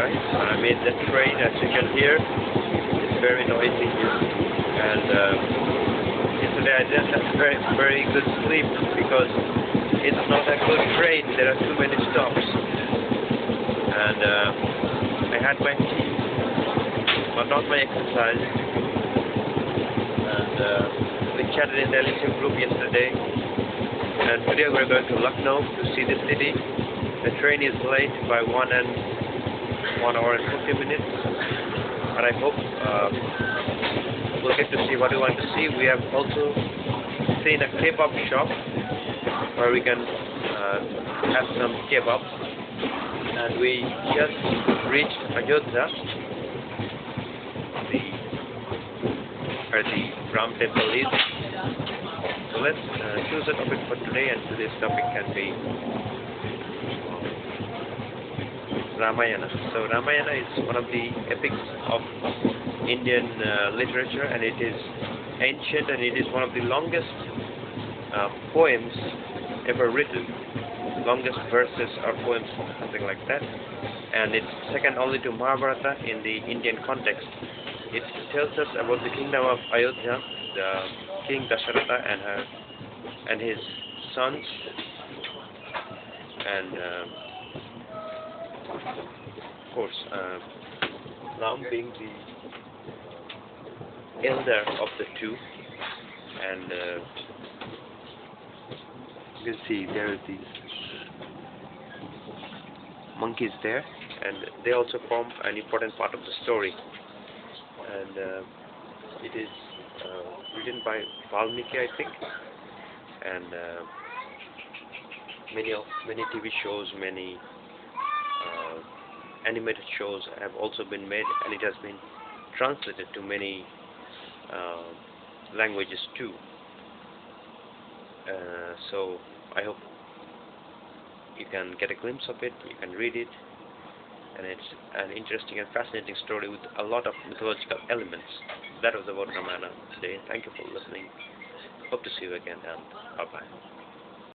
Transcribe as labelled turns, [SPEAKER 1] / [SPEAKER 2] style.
[SPEAKER 1] guys. I'm in the train, as you can hear. It's very noisy here. And yesterday I didn't have very good sleep because it's not a good train. There are too many stops. And I had my tea, but not my exercise. And we chatted in the LSU group yesterday. And today we're going to Lucknow to see the city. The train is late by 1 hour and 50 minutes. And I hope we'll get to see what we want to see. We have also seen a kebab shop where we can have some kebab. And we just reached Ayodhya, where the Ram temple is. So let's choose a topic for today, and today's topic can be Ramayana. So Ramayana is one of the epics of Indian literature, and it is ancient, and it is one of the longest poems ever written. Longest verses or poems, something like that. And it's second only to Mahabharata in the Indian context. It tells us about the kingdom of Ayodhya, the King Dasharatha and his sons, and of course Ram being the elder of the two. And you can see there are these monkeys there, and they also form an important part of the story. And it is written by Valmiki, I think, and many TV shows, many animated shows have also been made, and it has been translated to many languages too. So I hope you can get a glimpse of it, you can read it, and it's an interesting and fascinating story with a lot of mythological elements. That was about Ramayana today. Thank you for listening. Hope to see you again, and bye-bye.